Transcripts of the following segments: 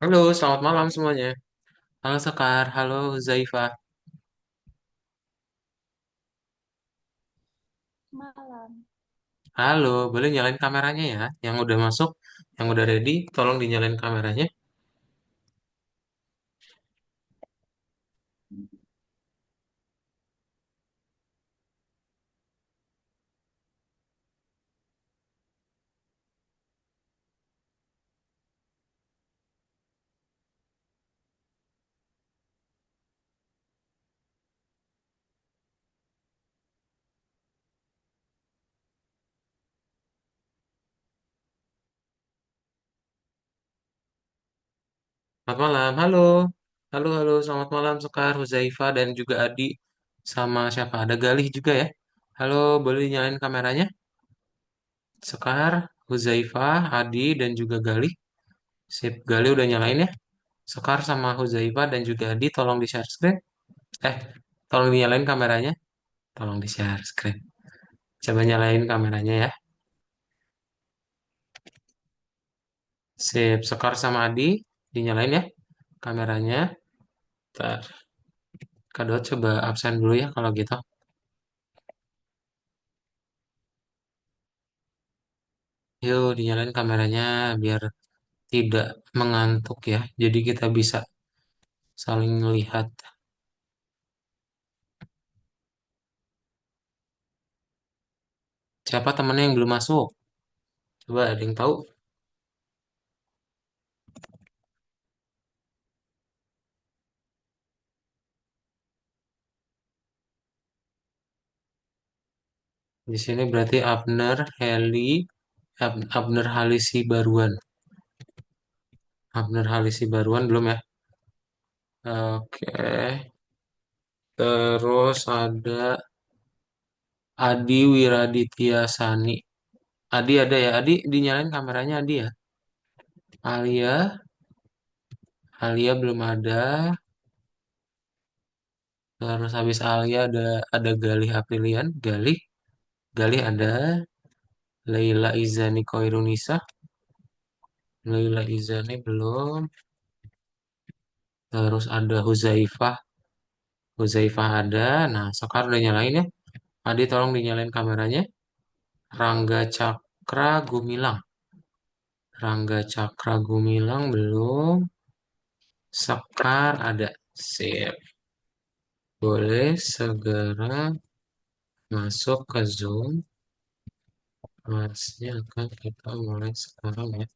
Halo, selamat malam semuanya. Halo Sekar, halo Zaifah. Malam. Halo, boleh nyalain kameranya ya? Yang udah masuk, yang udah ready, tolong dinyalain kameranya. Selamat malam, halo. Halo, halo, selamat malam Sekar, Zaifah, dan juga Adi. Sama siapa? Ada Galih juga ya? Halo, boleh dinyalain kameranya? Sekar, Huzaifah, Adi, dan juga Galih. Sip, Galih udah nyalain ya? Sekar sama Huzaifah dan juga Adi, tolong di-share screen. Eh, tolong dinyalain kameranya. Tolong di-share screen. Coba nyalain kameranya ya. Sip, Sekar sama Adi, dinyalain ya kameranya. Ntar, Kak coba absen dulu ya kalau gitu. Yuk, dinyalain kameranya biar tidak mengantuk ya. Jadi kita bisa saling melihat. Siapa temennya yang belum masuk? Coba ada yang tahu? Di sini berarti Abner Halisi Baruan. Abner Halisi Baruan belum ya? Oke. Terus ada Adi Wiraditya Sani. Adi ada ya? Adi dinyalain kameranya Adi ya? Alia, Alia belum ada. Terus habis Alia ada Galih Aprilian, Galih ada. Leila Izani Koirunisa, Leila Izani belum. Terus ada Huzaifah ada. Nah, Sekar udah nyalain ya. Adi tolong dinyalain kameranya. Rangga Cakra Gumilang, Rangga Cakra Gumilang belum. Sekar ada. Sip. Boleh segera masuk ke Zoom. Kelasnya akan kita mulai sekarang ya.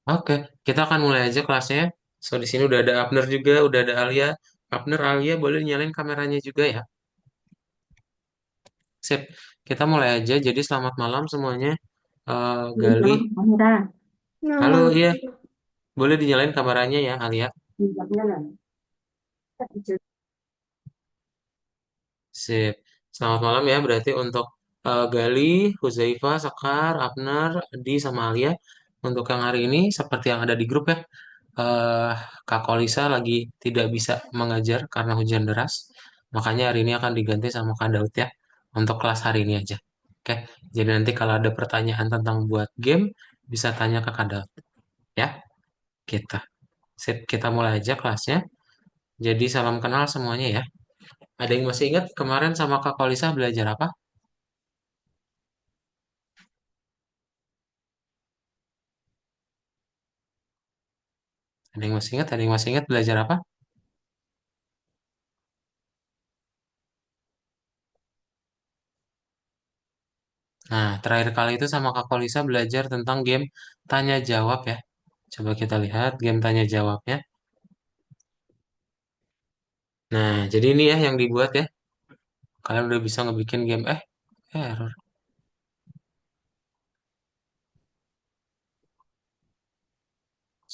Oke, kita akan mulai aja kelasnya. So, di sini udah ada Abner juga, udah ada Alia. Abner, Alia boleh nyalain kameranya juga ya. Sip, kita mulai aja. Jadi selamat malam semuanya. Gali, Sama kamera. halo Malam. ya. Boleh dinyalain kameranya ya, Alia. Sip, selamat malam ya. Berarti untuk Gali, Huzaifa, Sekar, Abner, Di, sama Alia. Untuk yang hari ini, seperti yang ada di grup ya. eh Kak Kolisa lagi tidak bisa mengajar karena hujan deras. Makanya hari ini akan diganti sama Kak Daud ya. Untuk kelas hari ini aja. Oke, jadi nanti kalau ada pertanyaan tentang buat game, bisa tanya ke Kak Daud. Ya, kita. Sip, kita mulai aja kelasnya. Jadi salam kenal semuanya ya. Ada yang masih ingat kemarin sama Kak Kolisa belajar apa? Ada yang masih ingat? Ada yang masih ingat belajar apa? Nah, terakhir kali itu sama Kak Kolisa belajar tentang game tanya jawab ya. Coba kita lihat game tanya jawabnya. Nah, jadi ini ya yang dibuat ya. Kalian udah bisa ngebikin game. Error.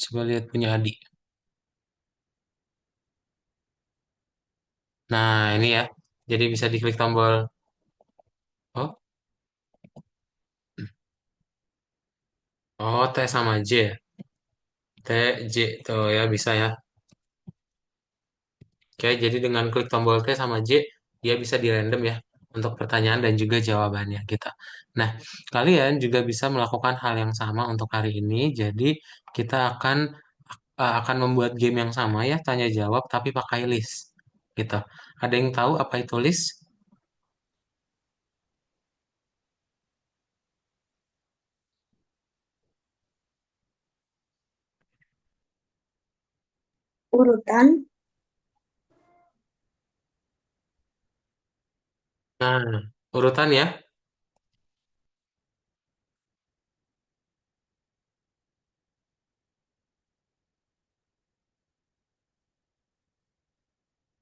Coba lihat punya adik. Nah, ini ya. Jadi bisa diklik tombol. Oh, oh, T sama J. T, J. Tuh ya, bisa ya. Oke, jadi dengan klik tombol T sama J, dia bisa di random ya untuk pertanyaan dan juga jawabannya gitu. Nah, kalian juga bisa melakukan hal yang sama untuk hari ini. Jadi, kita akan membuat game yang sama ya, tanya jawab tapi pakai list gitu. Ada yang tahu apa itu list? Urutan. Nah, urutan ya.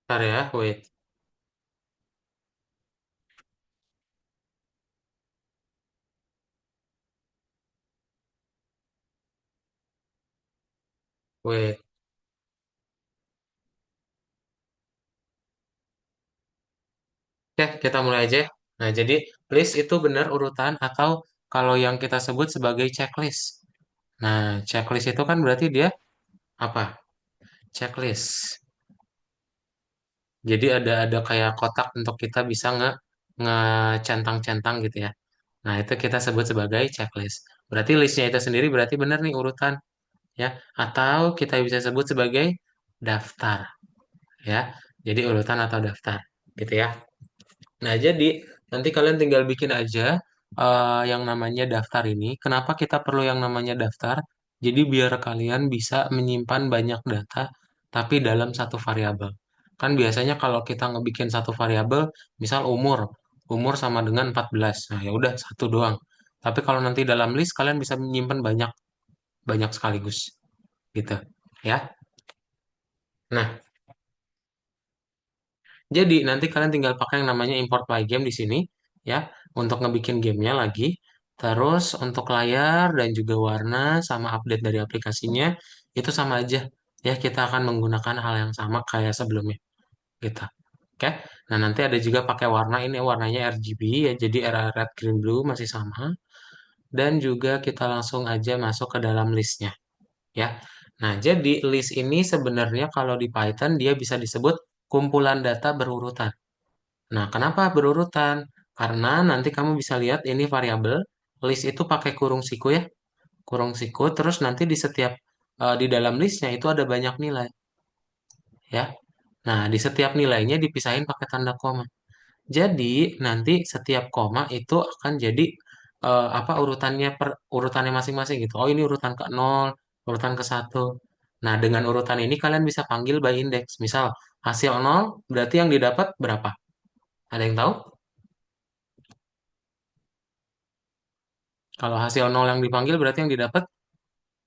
Bentar ya, wait, wait. Oke, kita mulai aja. Nah, jadi list itu benar urutan atau kalau yang kita sebut sebagai checklist. Nah, checklist itu kan berarti dia apa? Checklist. Jadi ada kayak kotak untuk kita bisa ngecentang-centang gitu ya. Nah, itu kita sebut sebagai checklist. Berarti listnya itu sendiri berarti benar nih urutan ya. Atau kita bisa sebut sebagai daftar ya. Jadi urutan atau daftar gitu ya. Nah, jadi nanti kalian tinggal bikin aja yang namanya daftar ini. Kenapa kita perlu yang namanya daftar? Jadi biar kalian bisa menyimpan banyak data, tapi dalam satu variabel. Kan biasanya kalau kita ngebikin satu variabel, misal umur, umur sama dengan 14. Nah, ya udah satu doang. Tapi kalau nanti dalam list kalian bisa menyimpan banyak banyak sekaligus gitu. Ya. Nah, jadi nanti kalian tinggal pakai yang namanya import plugin di sini ya untuk ngebikin gamenya lagi. Terus untuk layar dan juga warna sama update dari aplikasinya itu sama aja ya kita akan menggunakan hal yang sama kayak sebelumnya gitu. Oke. Nah, nanti ada juga pakai warna ini warnanya RGB ya jadi era red green blue masih sama dan juga kita langsung aja masuk ke dalam listnya ya. Nah, jadi list ini sebenarnya kalau di Python dia bisa disebut kumpulan data berurutan. Nah, kenapa berurutan? Karena nanti kamu bisa lihat ini variabel list itu pakai kurung siku ya, kurung siku. Terus nanti di setiap di dalam listnya itu ada banyak nilai ya. Nah, di setiap nilainya dipisahin pakai tanda koma. Jadi nanti setiap koma itu akan jadi apa urutannya masing-masing gitu. Oh, ini urutan ke nol, urutan ke satu. Nah, dengan urutan ini kalian bisa panggil by index. Misal hasil nol berarti yang didapat berapa? Ada yang tahu? Kalau hasil nol yang dipanggil berarti yang didapat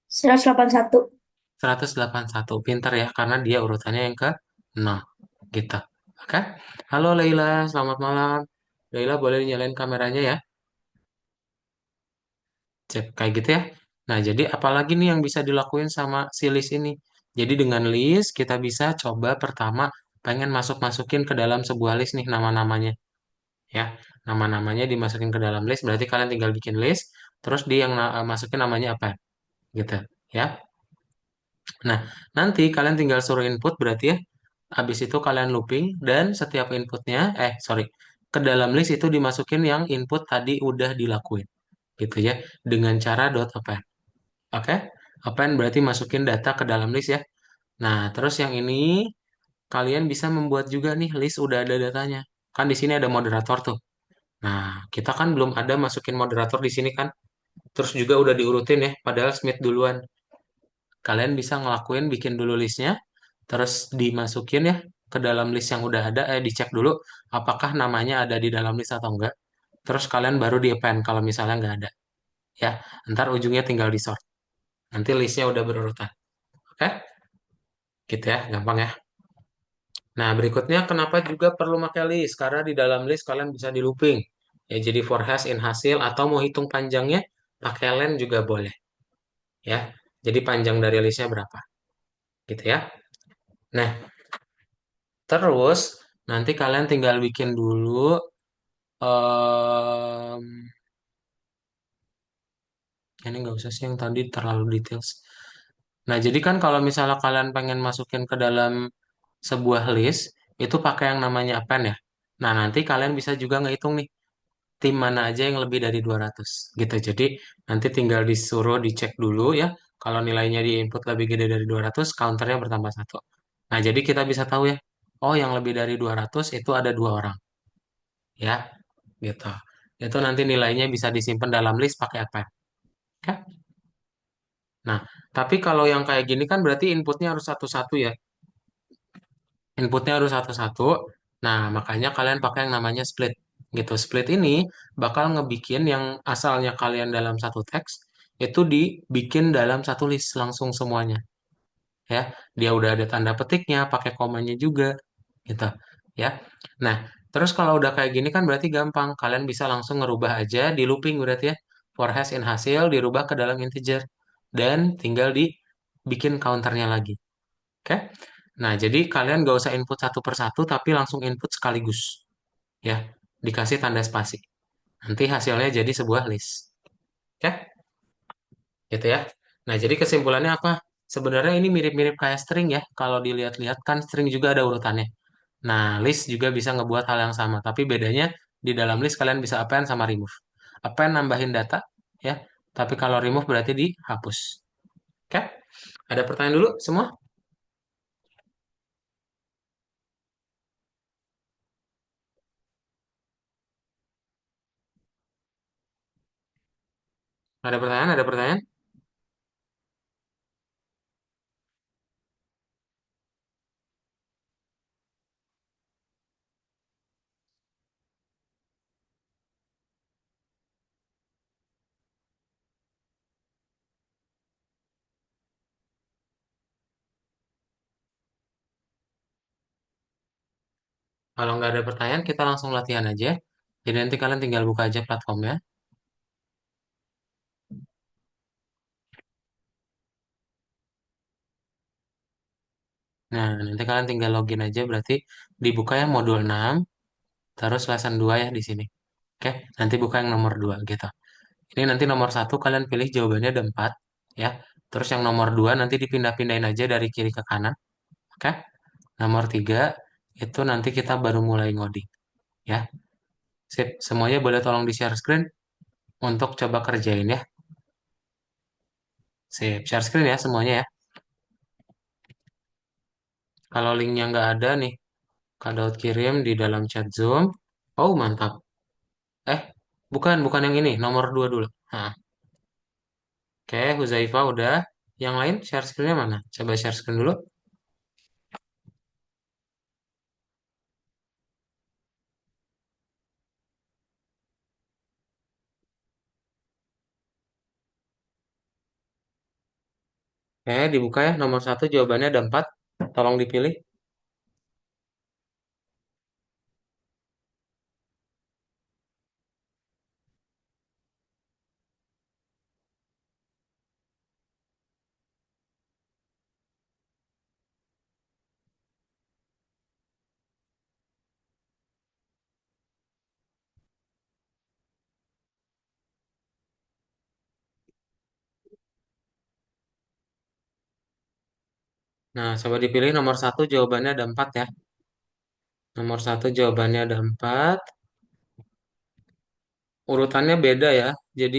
181. 181. Pinter ya, karena dia urutannya yang ke nol. Gitu. Oke? Halo Leila, selamat malam. Leila boleh nyalain kameranya ya? Cek kayak gitu ya. Nah, jadi apalagi nih yang bisa dilakuin sama si list ini? Jadi dengan list kita bisa coba pertama pengen masuk-masukin ke dalam sebuah list nih nama-namanya. Ya, nama-namanya dimasukin ke dalam list. Berarti kalian tinggal bikin list, terus dia yang masukin namanya apa? Gitu. Ya. Nah, nanti kalian tinggal suruh input berarti ya. Habis itu kalian looping dan setiap inputnya, sorry, ke dalam list itu dimasukin yang input tadi udah dilakuin. Gitu ya. Dengan cara dot append. Oke? Append berarti masukin data ke dalam list ya. Nah, terus yang ini kalian bisa membuat juga nih list udah ada datanya. Kan di sini ada moderator tuh. Nah, kita kan belum ada masukin moderator di sini kan. Terus juga udah diurutin ya, padahal Smith duluan. Kalian bisa ngelakuin bikin dulu listnya, terus dimasukin ya ke dalam list yang udah ada, dicek dulu apakah namanya ada di dalam list atau enggak. Terus kalian baru di append kalau misalnya nggak ada. Ya, ntar ujungnya tinggal di sort. Nanti listnya udah berurutan. Oke? Gitu ya, gampang ya. Nah, berikutnya kenapa juga perlu pakai list? Karena di dalam list kalian bisa di looping. Ya, jadi for hash in hasil atau mau hitung panjangnya pakai len juga boleh. Ya, jadi panjang dari listnya berapa. Gitu ya. Nah, terus nanti kalian tinggal bikin dulu em, ini nggak usah sih yang tadi terlalu details. Nah, jadi kan kalau misalnya kalian pengen masukin ke dalam sebuah list itu pakai yang namanya append ya. Nah, nanti kalian bisa juga ngitung nih, tim mana aja yang lebih dari 200 gitu. Jadi nanti tinggal disuruh dicek dulu ya. Kalau nilainya di input lebih gede dari 200, counternya bertambah satu. Nah, jadi kita bisa tahu ya, oh yang lebih dari 200 itu ada dua orang ya, gitu. Itu nanti nilainya bisa disimpan dalam list pakai apa? Oke? Nah, tapi kalau yang kayak gini kan berarti inputnya harus satu-satu ya. Inputnya harus satu-satu. Nah, makanya kalian pakai yang namanya split. Gitu. Split ini bakal ngebikin yang asalnya kalian dalam satu teks, itu dibikin dalam satu list langsung semuanya. Ya, dia udah ada tanda petiknya, pakai komanya juga. Gitu. Ya. Nah, terus kalau udah kayak gini kan berarti gampang. Kalian bisa langsung ngerubah aja di looping berarti ya. For hash in hasil dirubah ke dalam integer. Dan tinggal dibikin counternya lagi. Oke? Nah, jadi kalian gak usah input satu per satu, tapi langsung input sekaligus. Ya, dikasih tanda spasi. Nanti hasilnya jadi sebuah list. Oke? Gitu ya. Nah, jadi kesimpulannya apa? Sebenarnya ini mirip-mirip kayak string ya. Kalau dilihat-lihat kan string juga ada urutannya. Nah, list juga bisa ngebuat hal yang sama. Tapi bedanya di dalam list kalian bisa append sama remove. Append nambahin data, ya. Tapi kalau remove berarti dihapus. Oke? Ada pertanyaan dulu semua? Ada pertanyaan? Ada pertanyaan? Kalau nggak ada pertanyaan, kita langsung latihan aja. Jadi nanti kalian tinggal buka aja platformnya. Nah, nanti kalian tinggal login aja. Berarti dibuka yang modul 6, terus lesson 2 ya di sini. Oke, nanti buka yang nomor 2 gitu. Ini nanti nomor satu kalian pilih jawabannya ada 4. Ya. Terus yang nomor 2 nanti dipindah-pindahin aja dari kiri ke kanan. Oke. Nomor 3 itu nanti kita baru mulai ngoding. Ya. Sip. Semuanya boleh tolong di-share screen untuk coba kerjain ya. Sip. Share screen ya semuanya ya. Kalau linknya nggak ada nih, Kak Daud kirim di dalam chat Zoom. Oh, mantap. Eh, bukan yang ini, nomor 2 dulu. Nah, oke, Huzaifa udah. Yang lain share screen-nya mana? Coba share screen dulu. Dibuka ya. Nomor satu jawabannya ada 4. Tolong dipilih. Nah, coba dipilih nomor satu jawabannya ada 4 ya. Nomor satu jawabannya ada 4. Urutannya beda ya. Jadi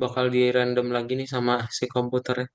bakal di random lagi nih sama si komputernya.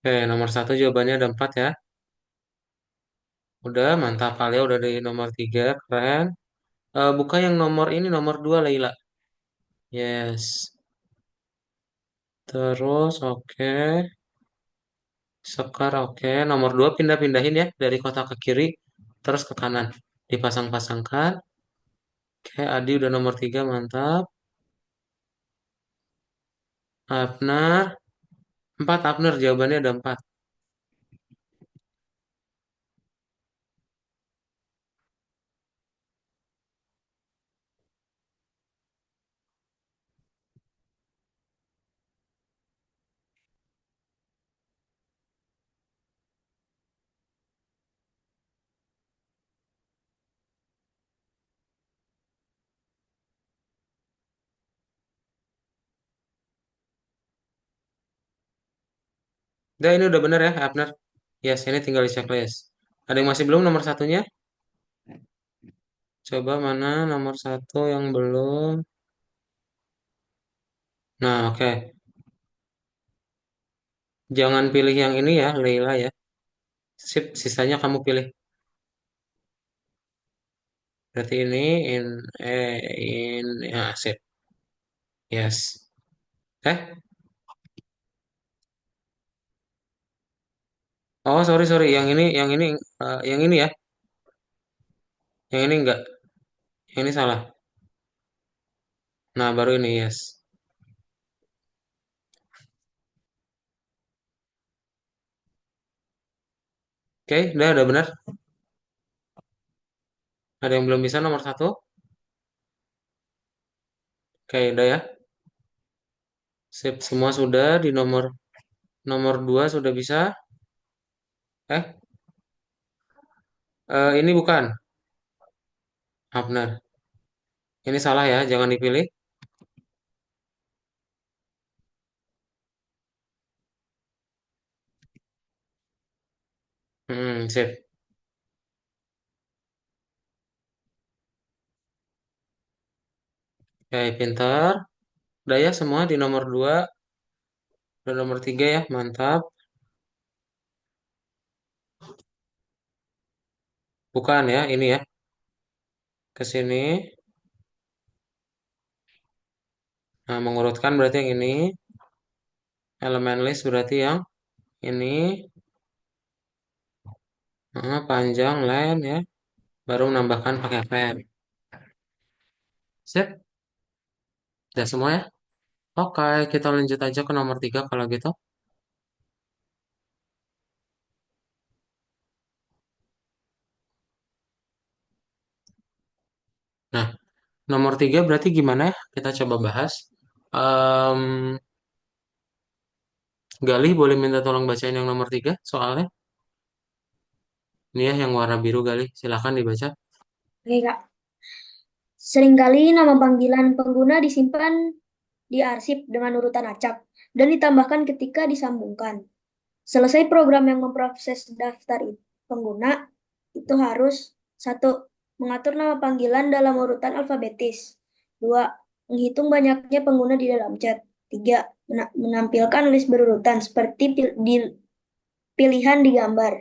Oke, nomor satu jawabannya ada 4 ya. Udah, mantap. Alia udah di nomor 3, keren. Buka yang nomor ini, nomor 2, Laila. Yes. Terus, oke. Sekar, oke. Nomor 2 pindah-pindahin ya. Dari kotak ke kiri, terus ke kanan. Dipasang-pasangkan. Oke, Adi udah nomor 3, mantap. Abner, 4 Abner, jawabannya ada 4. Udah, ini udah bener ya, Abner. Yes, ini tinggal di checklist. Ada yang masih belum nomor satunya? Coba mana nomor satu yang belum? Nah, oke. Jangan pilih yang ini ya, Leila ya. Sip, sisanya kamu pilih. Berarti ini ya, sip. Yes. Oh, sorry sorry. Yang ini ya. Yang ini enggak. Yang ini salah. Nah, baru ini yes. Oke, udah benar. Ada yang belum bisa nomor satu? Oke, udah ya. Sip, semua sudah di nomor nomor 2 sudah bisa. Eh, ini bukan. Ah, benar. Ini salah ya, jangan dipilih. Sip. Oke, pintar. Udah ya semua di nomor 2 dan nomor 3 ya, mantap. Bukan ya, ini ya. Ke sini. Nah, mengurutkan berarti yang ini. Elemen list berarti yang ini. Nah, panjang, len ya. Baru menambahkan pakai pen. Sip, udah semua ya. Oke, kita lanjut aja ke nomor 3 kalau gitu. Nah, nomor 3 berarti gimana ya? Kita coba bahas. Em, Galih boleh minta tolong bacain yang nomor 3 soalnya. Ini ya yang warna biru Galih. Silahkan dibaca. Oke, Kak. Seringkali nama panggilan pengguna disimpan di arsip dengan urutan acak dan ditambahkan ketika disambungkan. Selesai program yang memproses daftar pengguna, itu harus satu, mengatur nama panggilan dalam urutan alfabetis. Dua, menghitung banyaknya pengguna di dalam chat. Tiga, menampilkan list berurutan seperti pilihan di gambar.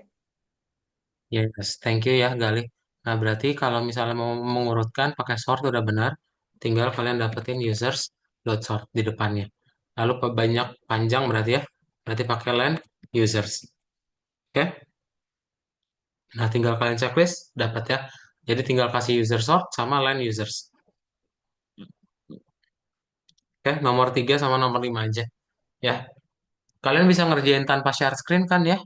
Yes, thank you ya Galih. Nah, berarti kalau misalnya mau mengurutkan pakai sort udah benar. Tinggal kalian dapetin users dot sort di depannya. Lalu banyak panjang berarti ya. Berarti pakai len users. Oke? Nah, tinggal kalian checklist dapat ya. Jadi tinggal kasih user sort sama len users. Oke, nomor 3 sama nomor 5 aja. Ya, kalian bisa ngerjain tanpa share screen kan ya?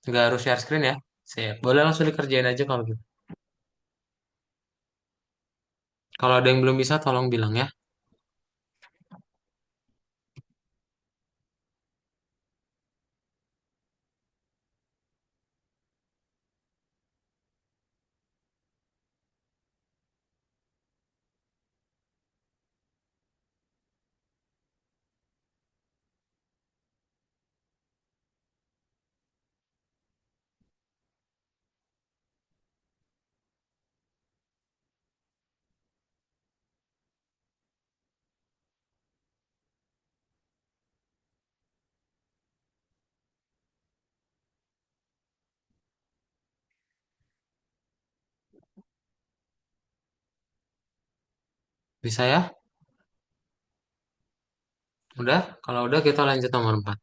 Nggak harus share screen ya. Siap. Boleh langsung dikerjain aja kalau gitu. Kalau ada yang belum bisa, tolong bilang ya. Bisa ya? Udah? Kalau udah kita lanjut nomor 4.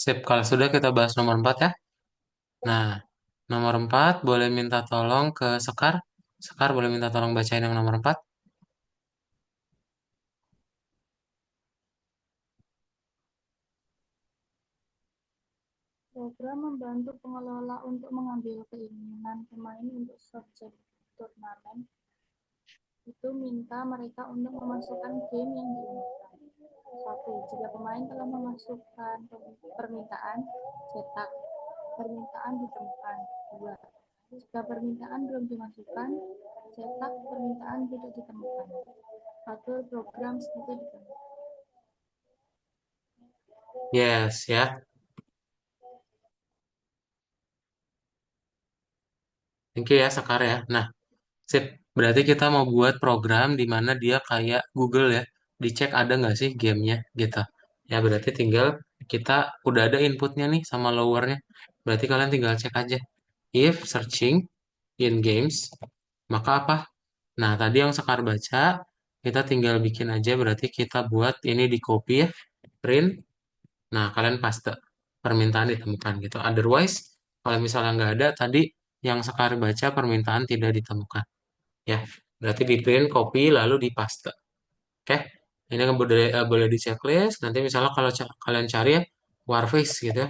Sip, kalau sudah kita bahas nomor 4 ya. Nah, nomor 4 boleh minta tolong ke Sekar. Sekar boleh minta tolong bacain yang nomor 4. Program membantu pengelola untuk mengambil keinginan pemain untuk subjek turnamen itu minta mereka untuk memasukkan game yang diinginkan. Satu, jika pemain telah memasukkan permintaan, cetak. Permintaan ditemukan. Dua, jika permintaan belum dimasukkan, cetak permintaan tidak ditemukan. Atur program seperti ditemukan. Yes, ya. Thank you ya, Sekar ya. Nah, sip. Berarti kita mau buat program di mana dia kayak Google ya. Dicek ada nggak sih gamenya gitu. Ya, berarti tinggal kita udah ada inputnya nih sama lowernya. Berarti kalian tinggal cek aja. If searching in games, maka apa? Nah, tadi yang Sekar baca, kita tinggal bikin aja. Berarti kita buat ini di copy ya. Print. Nah, kalian paste. Permintaan ditemukan gitu. Otherwise, kalau misalnya nggak ada, tadi yang Sekar baca permintaan tidak ditemukan. Ya, berarti di print, copy, lalu di paste. Oke, ini kan boleh di checklist. Nanti misalnya kalau kalian cari ya, Warface gitu ya.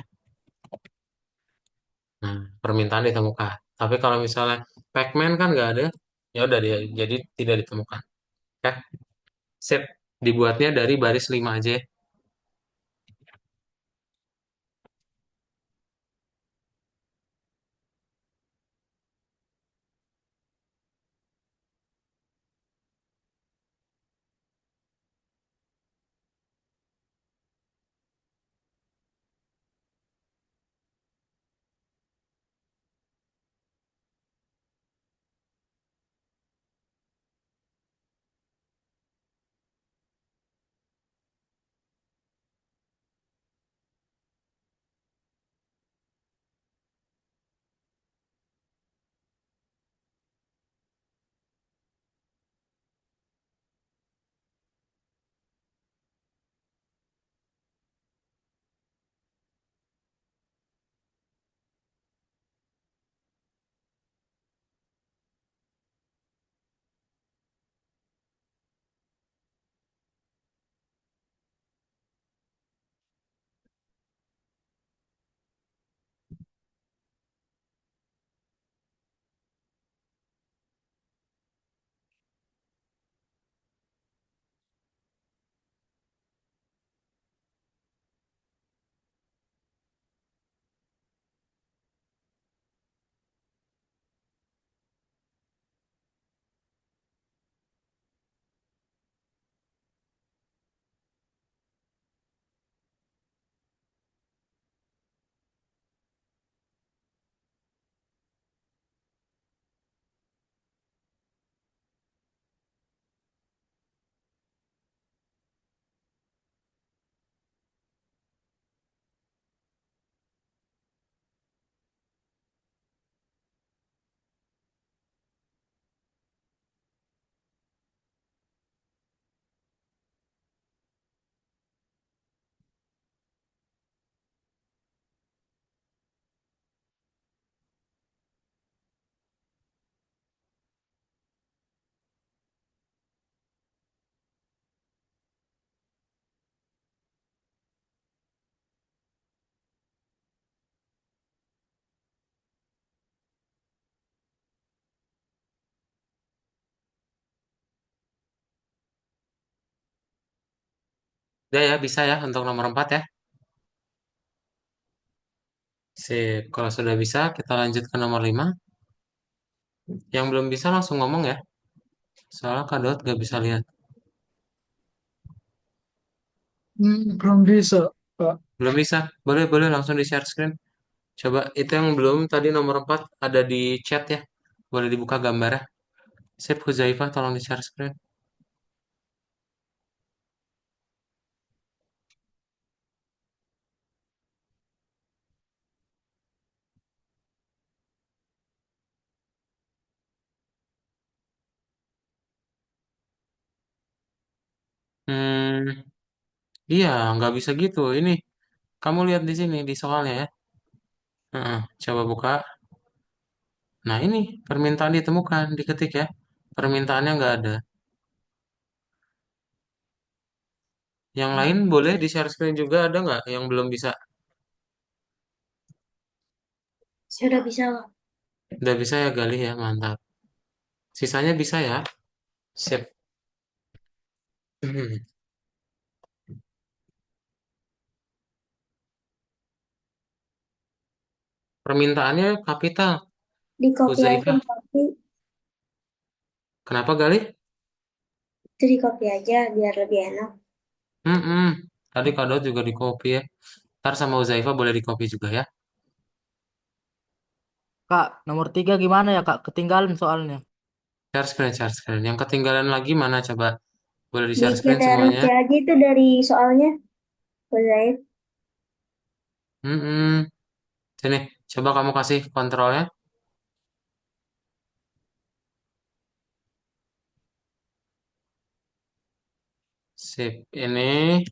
Nah, permintaan ditemukan. Tapi kalau misalnya Pacman kan nggak ada, ya udah dia jadi tidak ditemukan. Oke, sip. Dibuatnya dari baris 5 aja ya. Udah ya, bisa ya untuk nomor 4 ya. Sip. Kalau sudah bisa, kita lanjut ke nomor 5. Yang belum bisa langsung ngomong ya. Soalnya Kak Daud gak bisa lihat. Belum bisa, Pak. Belum bisa. Boleh, boleh langsung di share screen. Coba itu yang belum tadi nomor 4 ada di chat ya. Boleh dibuka gambarnya. Sip, Huzaifah tolong di share screen. Hmm, iya, nggak bisa gitu. Ini, kamu lihat di sini, di soalnya ya. Heeh, coba buka. Nah, ini permintaan ditemukan, diketik ya. Permintaannya nggak ada. Yang lain boleh di share screen juga ada nggak yang belum bisa? Sudah bisa, Kak. Udah bisa ya Galih ya, mantap. Sisanya bisa ya. Sip. Hmm. Permintaannya kapital. Di copy aja, Huzaifah. di copy. Kenapa Galih? Itu di copy aja biar lebih enak. Hmm. Tadi Kak Daud juga di copy ya. Ntar sama Huzaifah boleh di copy juga ya. Kak, nomor 3 gimana ya, Kak? Ketinggalan soalnya. Share screen, share screen. Yang ketinggalan lagi mana coba? Boleh di Di share screen CTRL-C semuanya. aja itu dari soalnya, Uzair. Hmm. Sini, coba kamu kasih kontrolnya. Sip. Ini.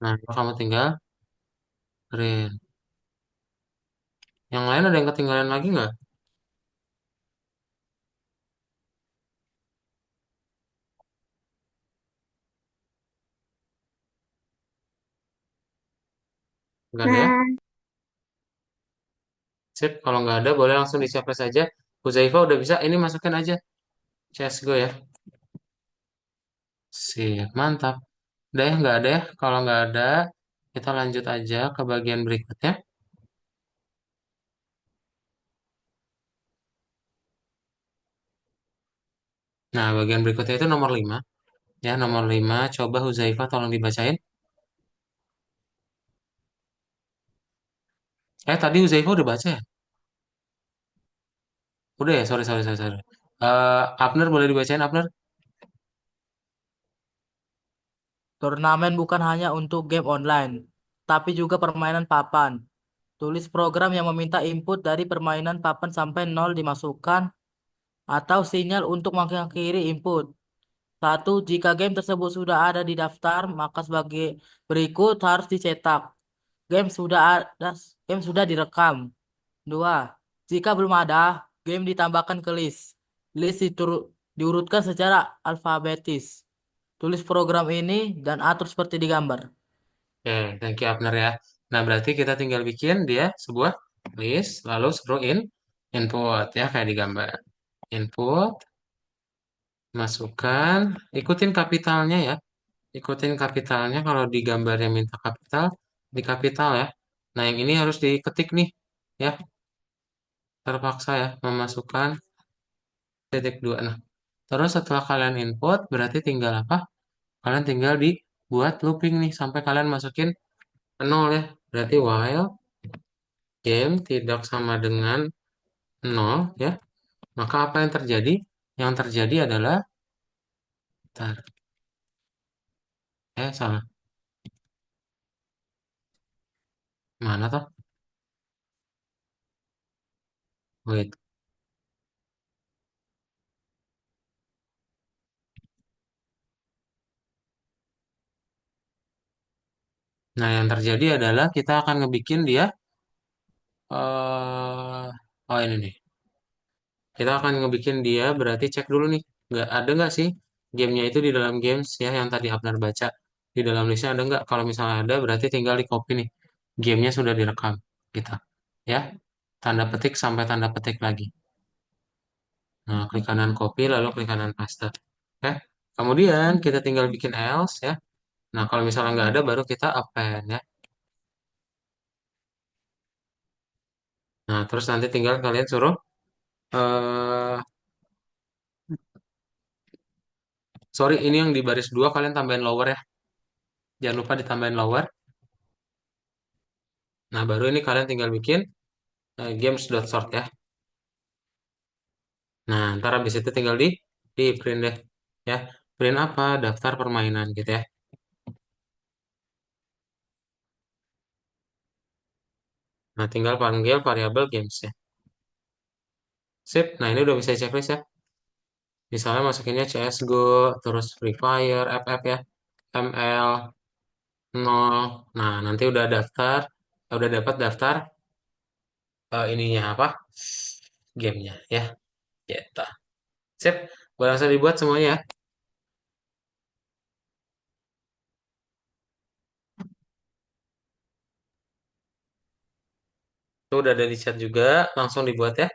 Nah, kamu tinggal print. Yang lain ada yang ketinggalan lagi nggak? Nggak ada ya? Nah, Sip, kalau nggak ada boleh langsung disiapkan saja. Huzaifah udah bisa, ini masukin aja. CSGO ya. Sip, mantap. Udah ya, nggak ada ya. Kalau nggak ada, kita lanjut aja ke bagian berikutnya. Nah, bagian berikutnya itu nomor 5. Ya, nomor 5. Coba Huzaifah tolong dibacain. Tadi Huzaifah udah baca ya? Udah ya, sorry, sorry, sorry, sorry. Abner boleh dibacain, Abner? Turnamen bukan hanya untuk game online, tapi juga permainan papan. Tulis program yang meminta input dari permainan papan sampai nol dimasukkan atau sinyal untuk mengakhiri input. Satu, jika game tersebut sudah ada di daftar, maka sebagai berikut harus dicetak. Game sudah ada, game sudah direkam. Dua, jika belum ada, game ditambahkan ke list. List diurutkan secara alfabetis. Tulis program ini dan atur seperti di gambar. Oke, thank you Abner ya. Nah, berarti kita tinggal bikin dia sebuah list, lalu suruh input ya, kayak di gambar. Input, masukkan, ikutin kapitalnya ya. Ikutin kapitalnya kalau di gambar yang minta kapital, di kapital ya. Nah, yang ini harus diketik nih ya. Terpaksa ya memasukkan titik dua. Nah, terus setelah kalian input, berarti tinggal apa? Kalian tinggal dibuat looping nih sampai kalian masukin nol ya. Berarti while game tidak sama dengan nol ya, maka apa yang terjadi? Yang terjadi adalah, bentar, salah. Mana toh? Wait. Nah, yang terjadi adalah kita akan ngebikin dia, oh ini nih. Kita akan ngebikin dia berarti cek dulu nih. Nggak sih gamenya itu di dalam games ya yang tadi Abner baca. Di dalam listnya ada nggak? Kalau misalnya ada berarti tinggal di copy nih. Gamenya sudah direkam. Gitu. Ya. tanda petik sampai tanda petik lagi. Nah, klik kanan copy, lalu klik kanan paste. Oke. Kemudian kita tinggal bikin else ya. Nah, kalau misalnya nggak ada, baru kita append ya. Nah, terus nanti tinggal kalian suruh, eh sorry, ini yang di baris 2 kalian tambahin lower ya. Jangan lupa ditambahin lower. Nah, baru ini kalian tinggal bikin games.sort ya. Nah, ntar habis itu tinggal di print deh ya. Print apa? Daftar permainan gitu ya. Nah, tinggal panggil variabel games ya. Sip. Nah, ini udah bisa checklist ya. Misalnya masukinnya CSGO, terus Free Fire, FF ya, ML, 0. Nah, nanti udah daftar, udah dapat daftar ininya apa? Gamenya ya. Gitu. Sip. Boleh langsung dibuat semuanya ya. Itu udah ada di chat juga, langsung dibuat ya.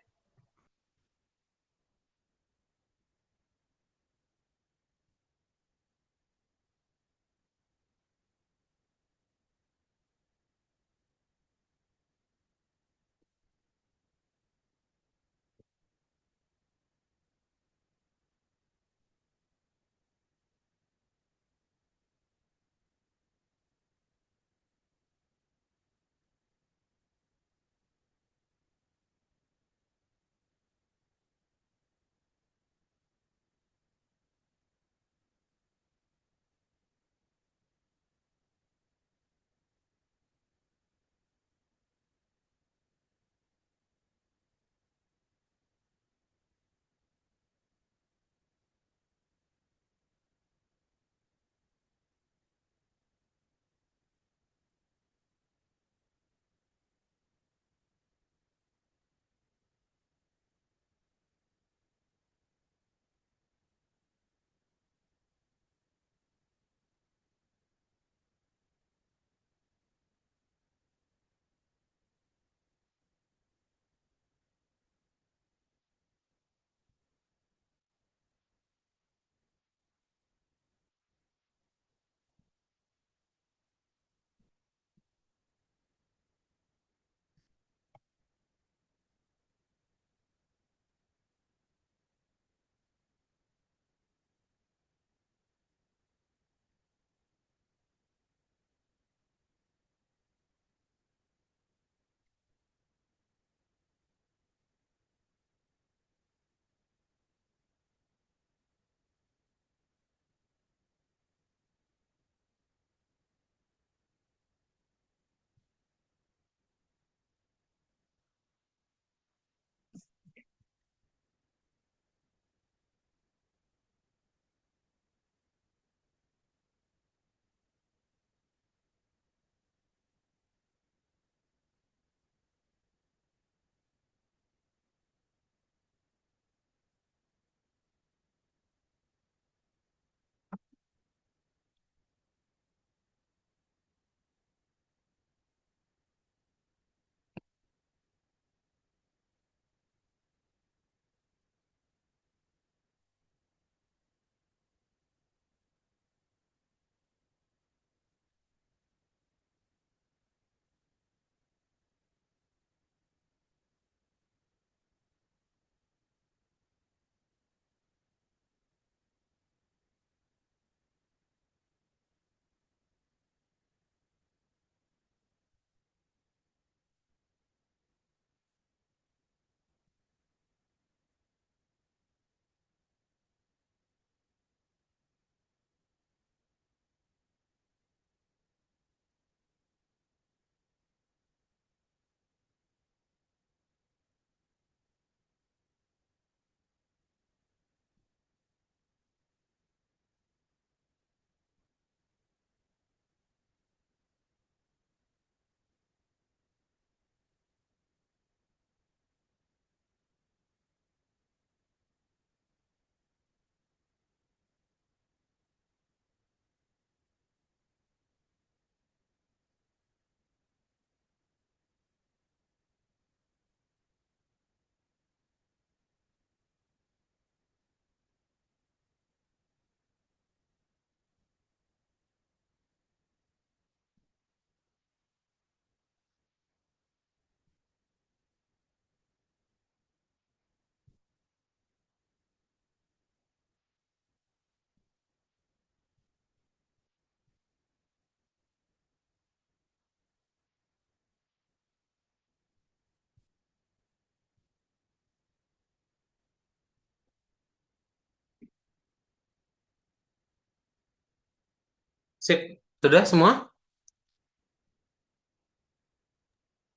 Sip. Sudah semua?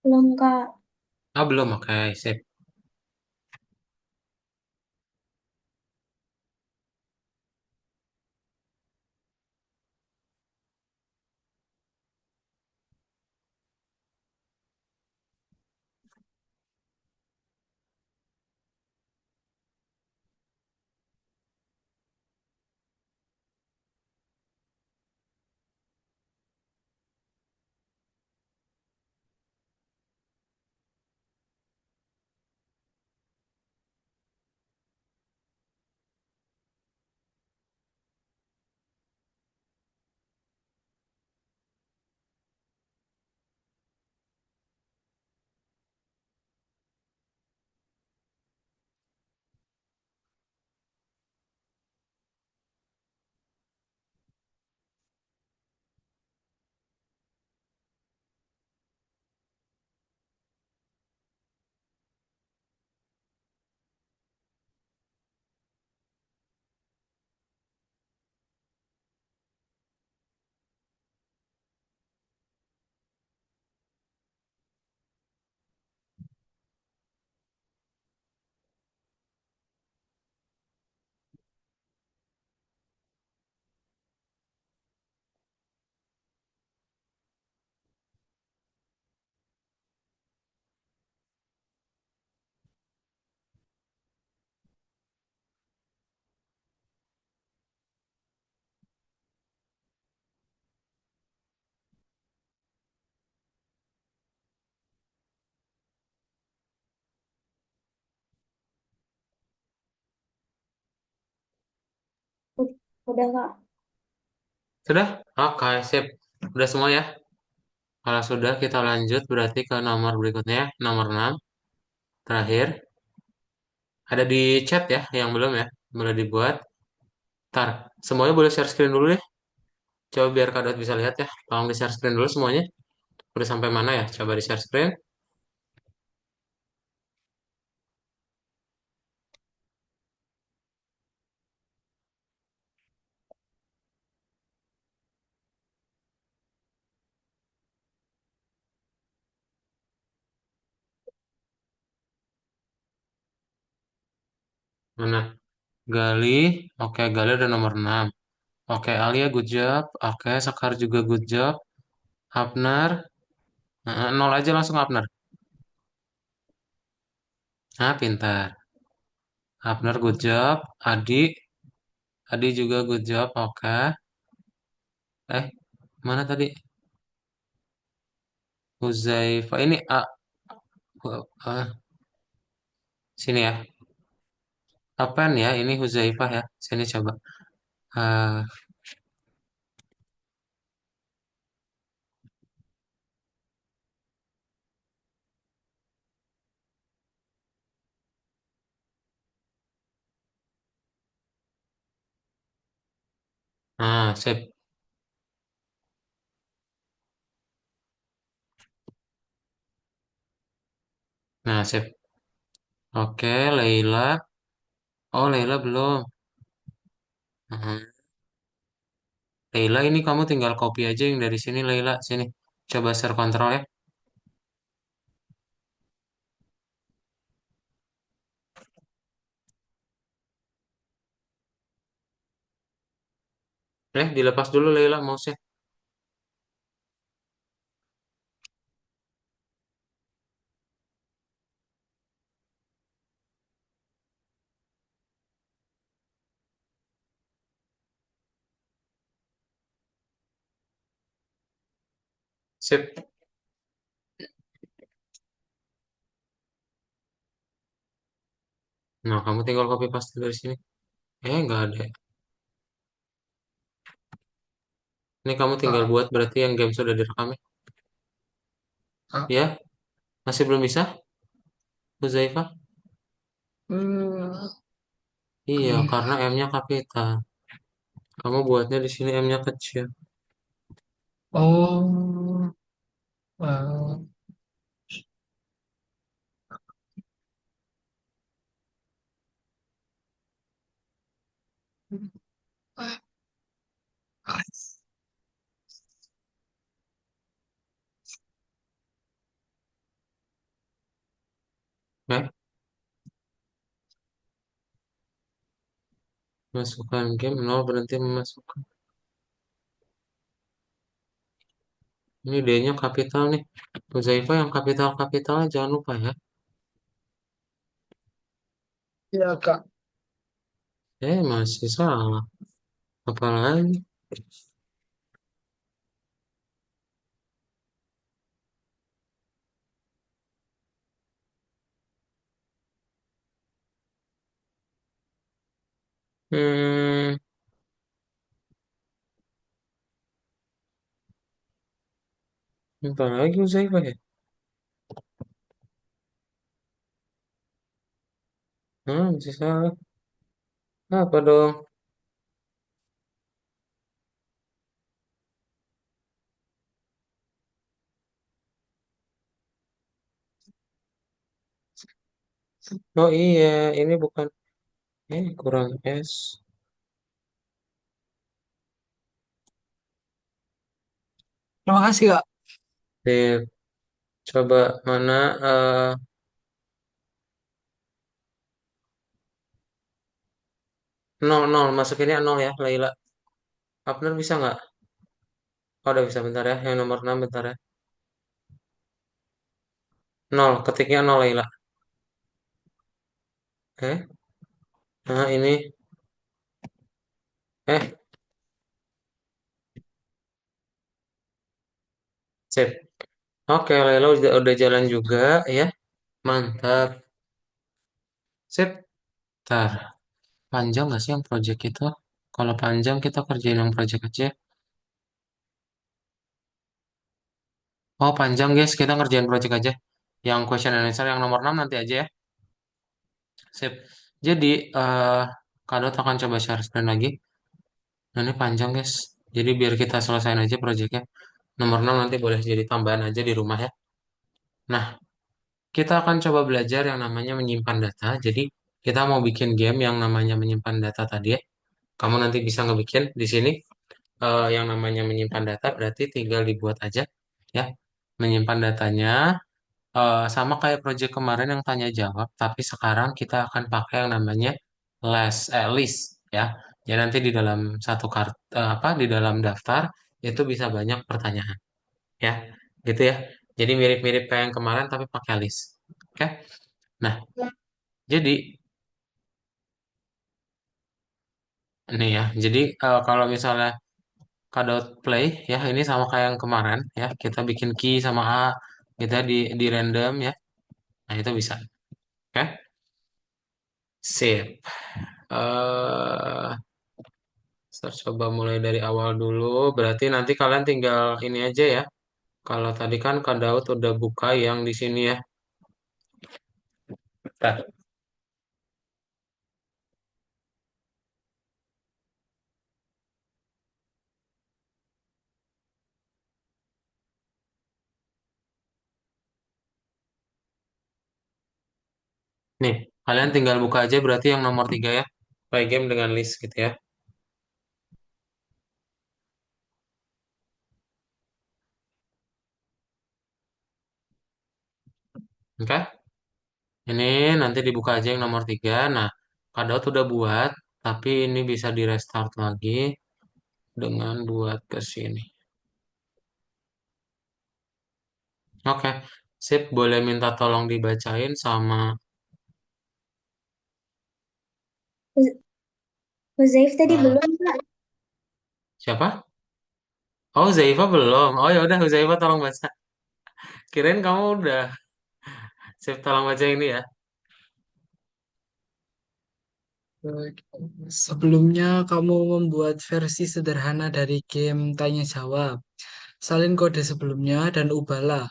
Belum, Kak. Ah, belum. Oke, sip. Udah, Kak. Sudah? Oke, sip. Udah semua ya? Kalau sudah, kita lanjut berarti ke nomor berikutnya, nomor 6. Terakhir. Ada di chat ya, yang belum ya. Boleh dibuat. Ntar, semuanya boleh share screen dulu deh. Coba biar Kak Dot bisa lihat ya. Tolong di share screen dulu semuanya. Udah sampai mana ya? Coba di share screen. Mana? Gali. Oke, Gali ada nomor 6. Oke, Alia good job. Oke, Sekar juga good job. Hapnar. Nol aja langsung Hapnar. Ah, pintar. Hapnar good job. Adi. Adi juga good job. Oke. Mana tadi? Huzaifa. Ini A. Ah, sini ya. Apaan ya? Ini Huzaifah ya. Sini coba. Ah, sip. Nah, sip. Oke, Leila. Oh, Leila belum. Hmm. Leila, ini kamu tinggal copy aja yang dari sini, Leila. Sini. Coba share kontrol ya. Dilepas dulu Leila mouse-nya. Sip. Nah, kamu tinggal copy paste dari sini. Nggak ada. Ini kamu tinggal buat berarti yang game sudah direkam ya. Ya, masih belum bisa, Huzaifah? Iya, karena M-nya kapital. Kamu buatnya di sini M-nya kecil. Oh, wow. Masukkan game, nol berhenti memasukkan. Ini D-nya kapital nih. Huzaifah yang kapital-kapitalnya jangan lupa ya. Ya, Kak. Masih salah. Apalagi? Hmm, apalagi Huzaifah ya? Masih salah. Apa dong? Oh iya, ini bukan. Kurang S. Terima kasih, Kak. Sip. Coba mana nol nol masukinnya nol ya, Laila. Abner bisa nggak? Oh, udah bisa bentar ya. Yang nomor 6 bentar ya. Nol, ketiknya nol Laila. Eh, ini. Eh, sip. Oke, Laila udah jalan juga ya. Mantap. Sip. Ntar, panjang nggak sih yang project itu? Kalau panjang kita kerjain yang project aja. Oh, panjang guys, kita ngerjain project aja. Yang question and answer yang nomor 6 nanti aja ya. Sip. Jadi, Kadot akan coba share screen lagi. Nah, ini panjang guys. Jadi biar kita selesaiin aja projectnya. Nomor 6 nanti boleh jadi tambahan aja di rumah ya. Nah, kita akan coba belajar yang namanya menyimpan data. Jadi, kita mau bikin game yang namanya menyimpan data tadi ya. Kamu nanti bisa ngebikin di sini yang namanya menyimpan data berarti tinggal dibuat aja ya. Menyimpan datanya sama kayak project kemarin yang tanya jawab, tapi sekarang kita akan pakai yang namanya list ya. Jadi nanti di dalam satu apa di dalam daftar itu bisa banyak pertanyaan ya. Gitu ya. Jadi mirip-mirip kayak yang kemarin tapi pakai list. Oke. Nah, jadi ini ya. Jadi kalau misalnya Kadot play ya ini sama kayak yang kemarin ya. Kita bikin key sama A kita di random ya. Nah, itu bisa. Oke. Sip. eh coba mulai dari awal dulu. Berarti nanti kalian tinggal ini aja ya. Kalau tadi kan Kak Daud udah buka yang di sini ya. Bentar. Nih, kalian tinggal buka aja berarti yang nomor 3 ya. Play game dengan list gitu ya. Oke. Ini nanti dibuka aja yang nomor 3. Nah, Kak Daud udah buat. Tapi ini bisa di restart lagi dengan buat ke sini. Oke. Sip, boleh minta tolong dibacain sama Huzaif tadi eh, belum, Kak. siapa? Oh, Zaifa belum. Oh ya udah, Zaifa tolong baca. Kirain kamu udah. Sip, tolong baca ini ya. Baik. Sebelumnya kamu membuat versi sederhana dari game tanya jawab. Salin kode sebelumnya dan ubahlah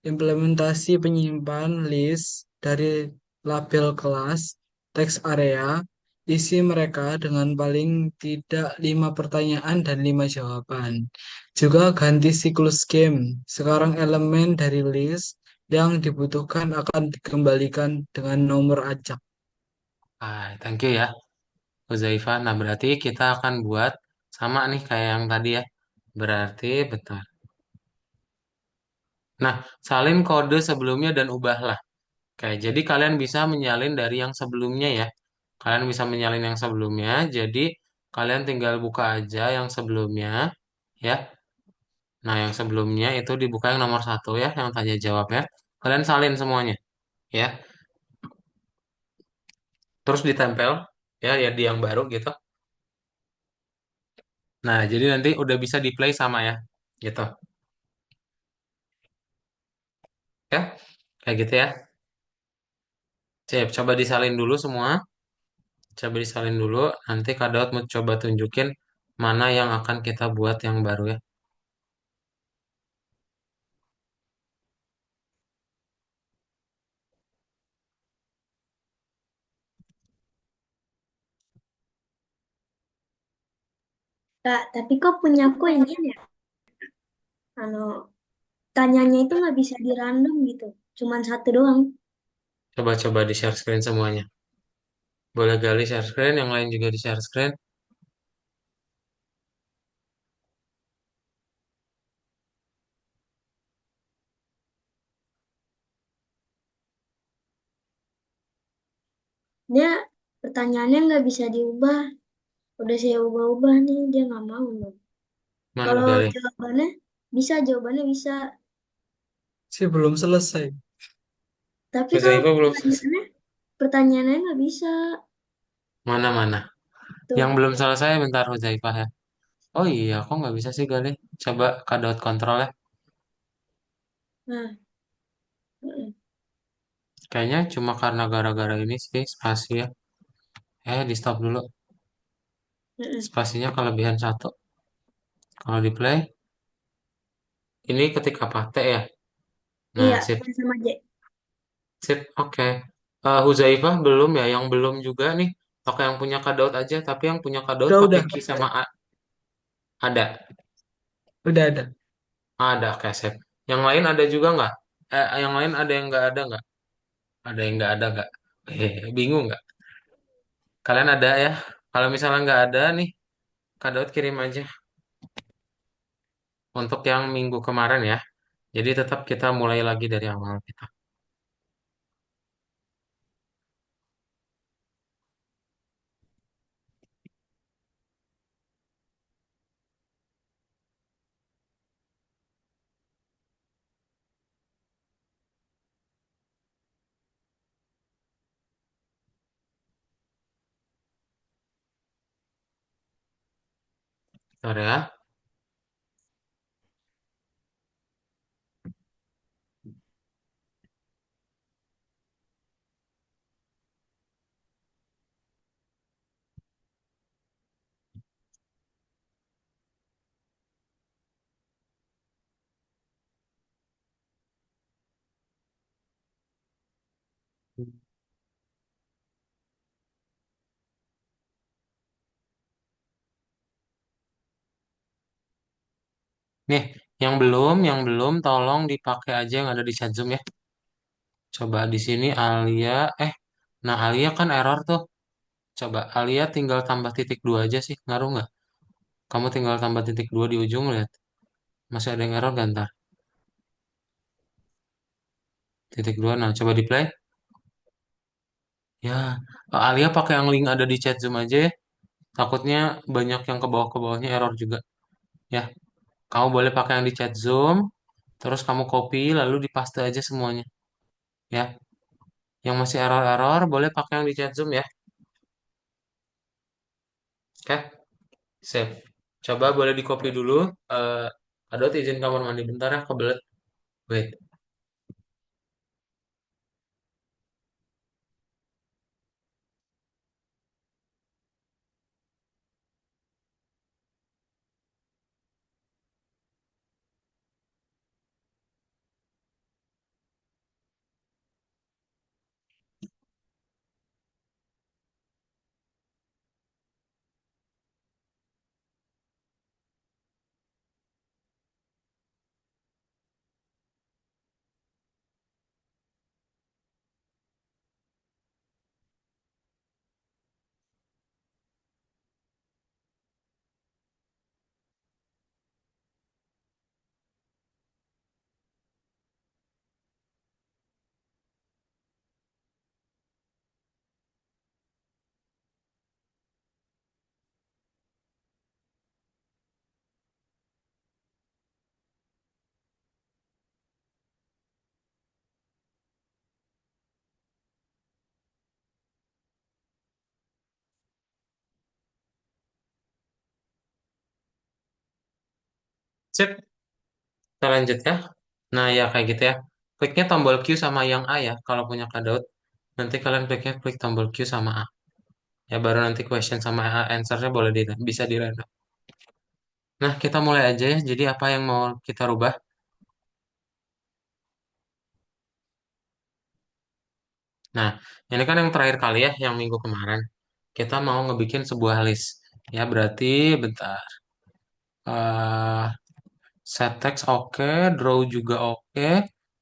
implementasi penyimpan list dari label kelas, teks area, isi mereka dengan paling tidak 5 pertanyaan dan 5 jawaban. Juga ganti siklus game. Sekarang elemen dari list yang dibutuhkan akan dikembalikan dengan nomor acak. Thank you ya, Uzaifa. Nah, berarti kita akan buat sama nih kayak yang tadi ya. Berarti, betul. Nah, salin kode sebelumnya dan ubahlah. Oke, jadi kalian bisa menyalin dari yang sebelumnya ya. Kalian bisa menyalin yang sebelumnya. Jadi kalian tinggal buka aja yang sebelumnya, ya. Nah, yang sebelumnya itu dibuka yang nomor satu ya, yang tanya jawab ya. Kalian salin semuanya, ya. Terus ditempel, ya di yang baru gitu. Nah, jadi nanti udah bisa di play sama ya, gitu. Ya, kayak gitu ya. Sip, coba disalin dulu semua. Coba disalin dulu. Nanti Kak Daud mau coba tunjukin mana yang akan kita buat yang baru ya. Kak, tapi kok punya aku ini ya? Anu, tanyanya itu nggak bisa di random gitu. Cuman satu doang. Coba-coba di share screen semuanya. Boleh gali share screen, yang lain juga di share screen. Dia pertanyaannya nggak bisa diubah. Udah saya ubah-ubah nih, dia nggak mau loh. Mana Kalau gali? jawabannya bisa. Sih belum selesai. Tapi kalau Huzaifah belum selesai. pertanyaannya nggak bisa. Mana-mana. Yang Tuh. belum selesai bentar Huzaifah ya. Oh iya, kok nggak bisa sih gali? Coba Kak Daud kontrol ya. Nah, mm, Kayaknya cuma karena gara-gara ini sih spasi ya. Di stop dulu. mm. Spasinya kelebihan satu. Kalau di play, ini ketika pakai ya. Nah, Iya, sip. sama aja. Sip, oke. Huzaifah belum ya, yang belum juga nih. Oke, yang punya Kak Daud aja, tapi yang punya Kak Daud pakai Udah, Q sama A. Ada. udah ada. Ada, oke, sip. Yang lain ada juga nggak? Yang lain ada yang nggak ada nggak? Ada yang nggak ada nggak? Bingung nggak? Kalian ada ya? Kalau misalnya nggak ada nih, Kak Daud kirim aja. Untuk yang minggu kemarin ya. Jadi tetap kita mulai lagi dari awal kita. Bentar ya. Nih, yang belum, tolong dipakai aja yang ada di chat Zoom ya. Coba di sini Alia, nah Alia kan error tuh. Coba Alia tinggal tambah titik dua aja sih, ngaruh nggak? Kamu tinggal tambah titik dua di ujung lihat. Masih ada yang error gak ntar? Titik dua, nah coba di play. Ya, Alia pakai yang link ada di chat Zoom aja ya. Takutnya banyak yang ke bawah ke bawahnya error juga. Ya, kamu boleh pakai yang di chat Zoom, terus kamu copy lalu dipaste aja semuanya. Ya, yang masih error-error boleh pakai yang di chat Zoom ya. Oke, save. Coba boleh di copy dulu. Eh, Adot izin kamar mandi bentar ya, kebelet. Wait. Sip, kita lanjut ya. Nah, ya kayak gitu ya. Kliknya tombol Q sama yang A ya, kalau punya Kak Daud. Nanti kalian klik tombol Q sama A. Ya, baru nanti question sama answer-nya boleh bisa di random. Nah, kita mulai aja ya. Jadi apa yang mau kita rubah? Nah, ini kan yang terakhir kali ya, yang minggu kemarin. Kita mau ngebikin sebuah list. Ya, berarti bentar. eh Set text oke, draw juga oke.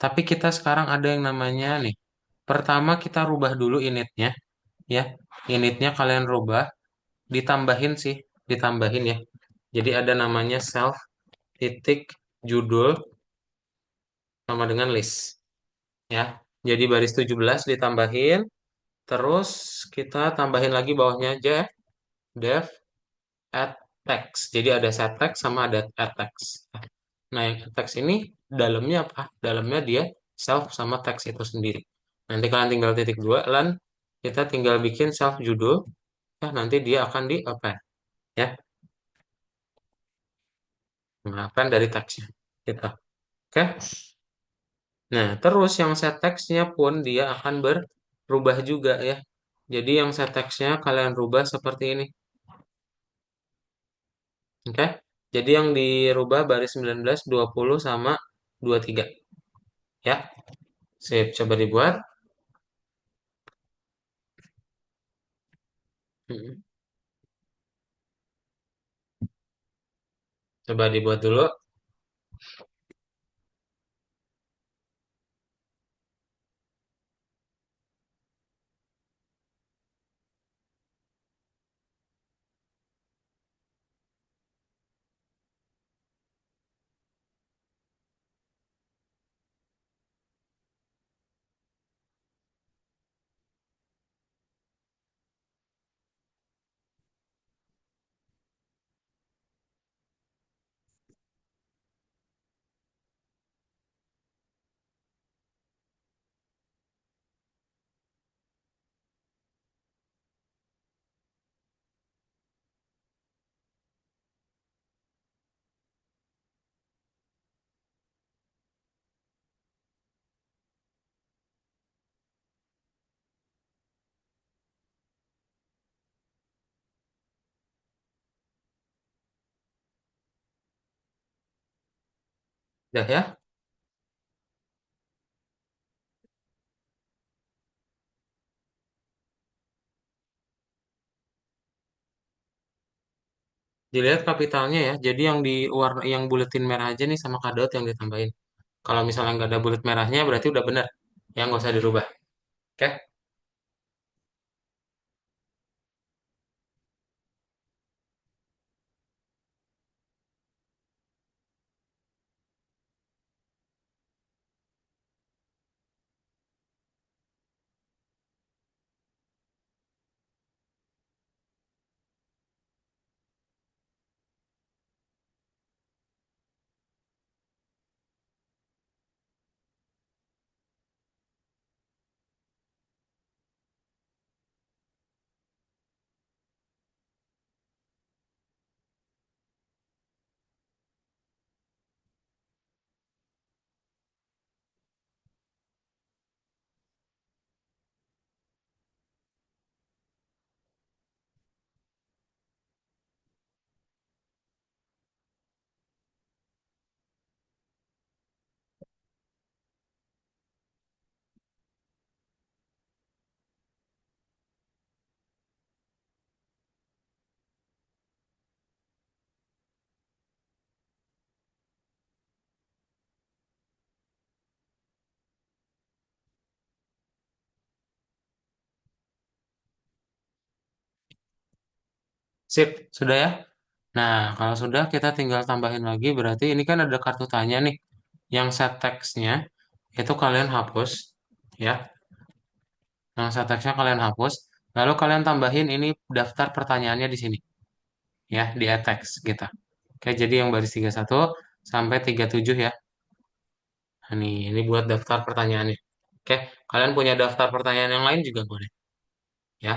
Tapi kita sekarang ada yang namanya nih. Pertama kita rubah dulu initnya. Ya, initnya kalian rubah. Ditambahin sih, ditambahin ya. Jadi ada namanya self titik judul sama dengan list. Ya, jadi baris 17 ditambahin. Terus kita tambahin lagi bawahnya aja dev add text. Jadi ada set text sama ada add text. Nah, yang add text ini dalamnya apa? Dalamnya dia self sama text itu sendiri. Nanti kalian tinggal titik dua, dan kita tinggal bikin self judul. Ya, nanti dia akan di append. Ya, nah, append dari teksnya. Gitu. Oke. Nah, terus yang set text-nya pun dia akan berubah juga ya. Jadi yang set text-nya kalian rubah seperti ini. Oke. Jadi yang dirubah baris 19, 20 sama 23. Ya. Sip, coba dibuat. Mm-mm. Coba dibuat dulu. Udah ya. Dilihat kapitalnya ya. Jadi yang di warna yang buletin merah aja nih sama kadot yang ditambahin. Kalau misalnya nggak ada bulat merahnya berarti udah bener. Ya nggak usah dirubah. Oke? Sip, sudah ya. Nah, kalau sudah kita tinggal tambahin lagi berarti ini kan ada kartu tanya nih. Yang set text-nya itu kalian hapus ya. Yang set text-nya kalian hapus. Lalu kalian tambahin ini daftar pertanyaannya di sini ya di add text kita. Oke, jadi yang baris 31 sampai 37 ya. Nah, ini buat daftar pertanyaannya. Oke, kalian punya daftar pertanyaan yang lain juga boleh ya.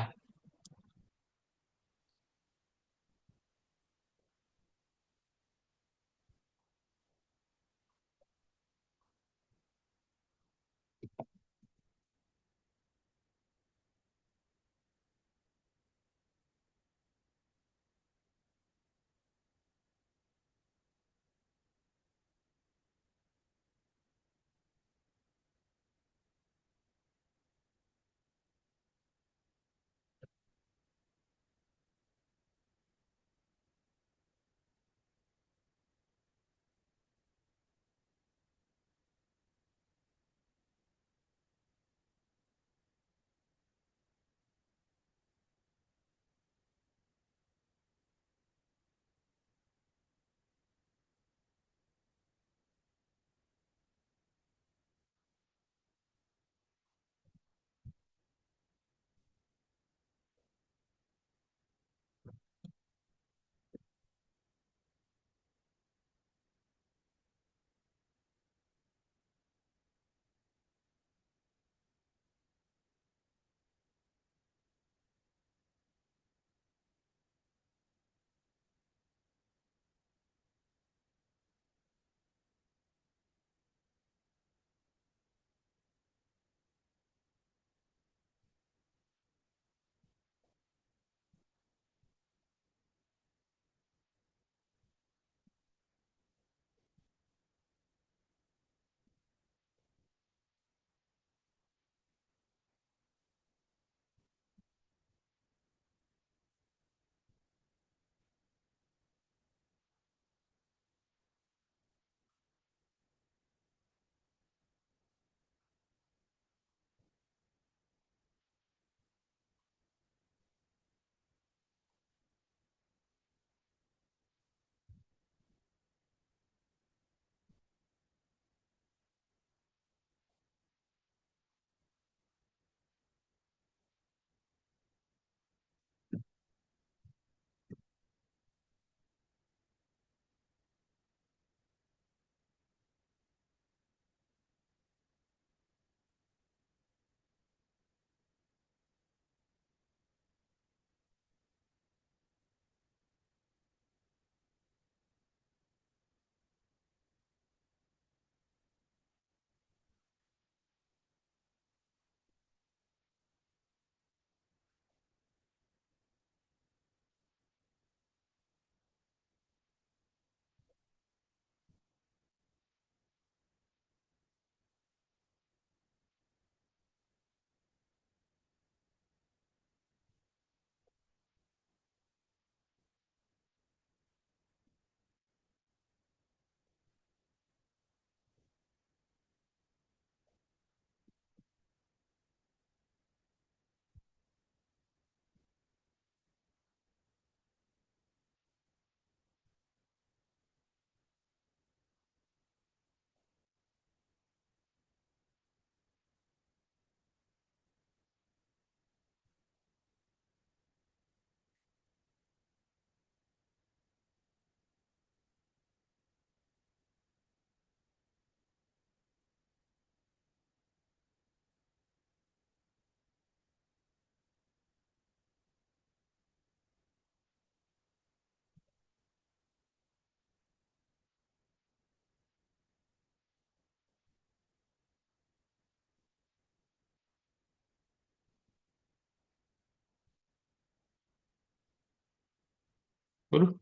Waduh,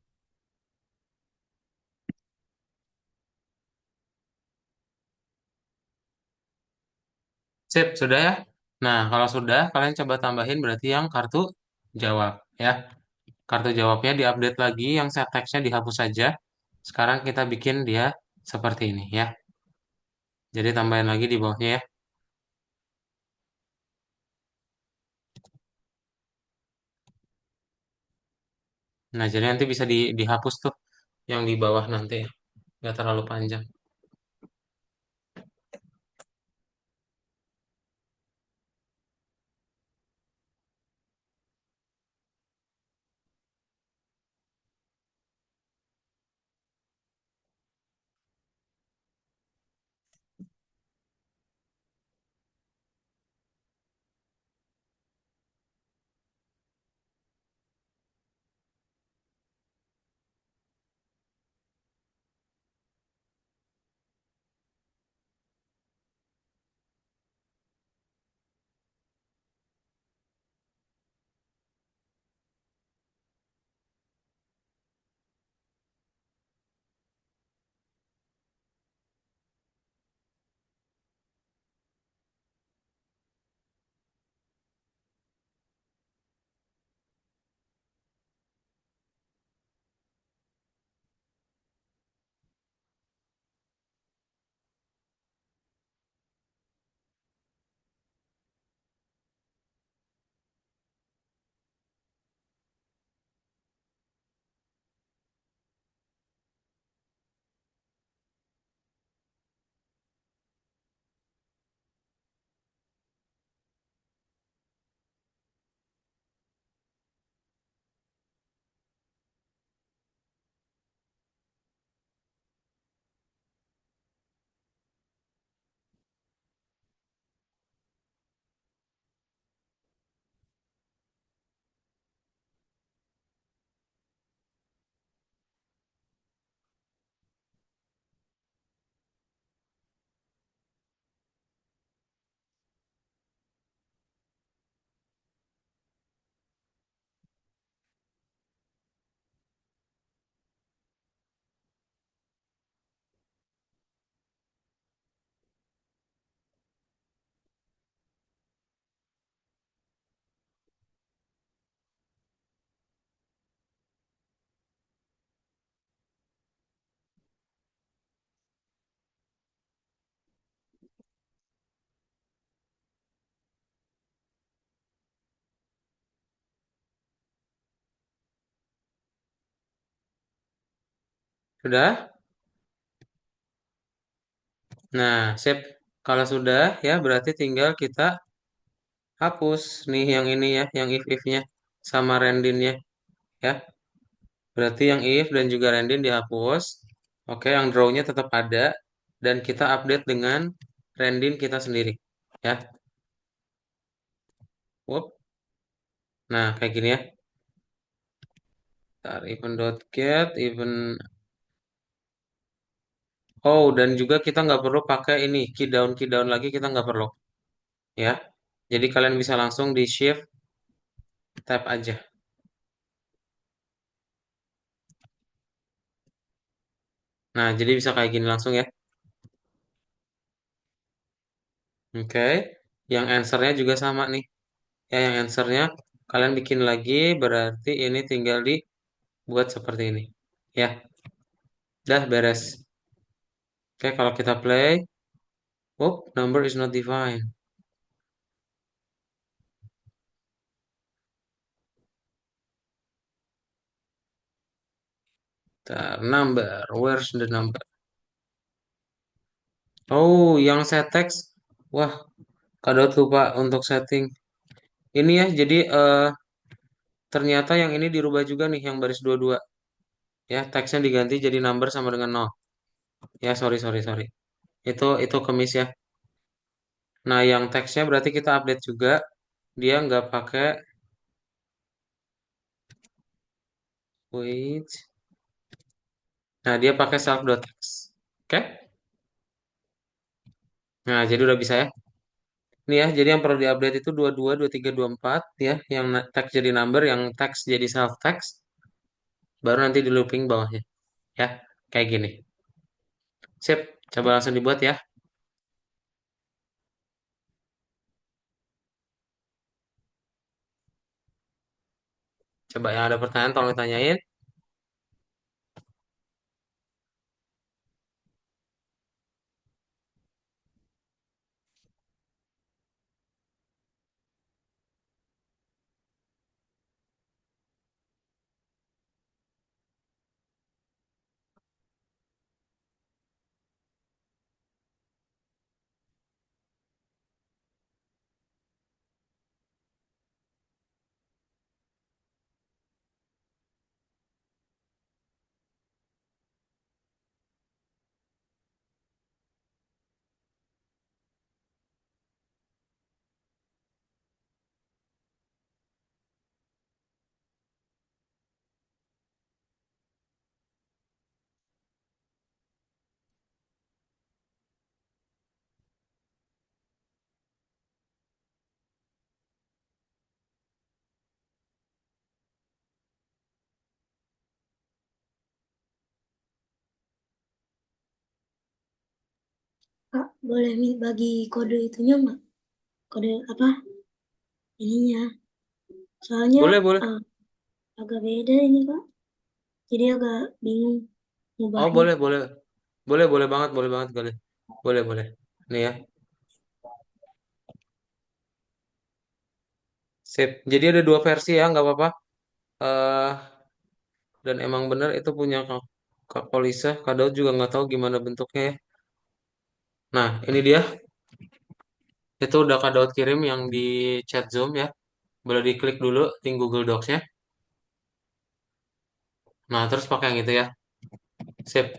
sip, sudah ya. Nah, kalau sudah, kalian coba tambahin berarti yang kartu jawab ya. Kartu jawabnya diupdate lagi, yang set text-nya dihapus saja. Sekarang kita bikin dia seperti ini ya. Jadi tambahin lagi di bawahnya ya. Nah, jadi nanti bisa dihapus tuh yang di bawah nanti ya. Nggak terlalu panjang. Sudah? Nah, sip. Kalau sudah ya berarti tinggal kita hapus nih yang ini ya, yang if-if-nya sama rendinnya ya. Berarti yang if dan juga rendin dihapus. Oke, yang draw-nya tetap ada dan kita update dengan rendin kita sendiri ya. Wup. Nah, kayak gini ya. Ntar even.get, even. Oh, dan juga kita nggak perlu pakai ini key down lagi kita nggak perlu ya. Jadi kalian bisa langsung di shift tab aja. Nah, jadi bisa kayak gini langsung ya. Oke, yang answernya juga sama nih. Ya, yang answernya kalian bikin lagi, berarti ini tinggal dibuat seperti ini. Ya, dah beres. Oke, kalau kita play, oh, number is not defined. Ntar, number, where's the number? Oh, yang set text. Wah, Kadot lupa untuk setting. Ini ya, jadi ternyata yang ini dirubah juga nih, yang baris 22. Ya, teksnya diganti jadi number sama dengan 0. Ya, sorry, sorry, sorry. Itu kemis ya. Nah, yang teksnya berarti kita update juga. Dia nggak pakai wait. Nah, dia pakai self.text. Oke? Nah, jadi udah bisa ya. Ini ya, jadi yang perlu diupdate itu 22, 23, 24 ya. Yang teks jadi number, yang teks jadi self text. baru nanti di looping bawahnya. Ya, kayak gini. Sip, coba langsung dibuat ya. Coba yang ada pertanyaan tolong ditanyain. Kak, boleh bagi kode itunya nggak? Kode apa? Ininya. Soalnya Boleh, boleh. eh, agak beda ini, Kak. Jadi agak bingung Oh, ngubahnya. boleh, boleh. Boleh, boleh banget kali. Boleh, boleh. Nih ya. Sip. Jadi ada dua versi ya, nggak apa-apa. eh dan emang bener itu punya Kak Polisa. Kak Daud juga nggak tahu gimana bentuknya ya. Nah, ini dia. Itu udah Kak Daud kirim yang di chat Zoom ya. Boleh diklik dulu di Google Docs-nya. Nah, terus pakai yang itu ya. Sip.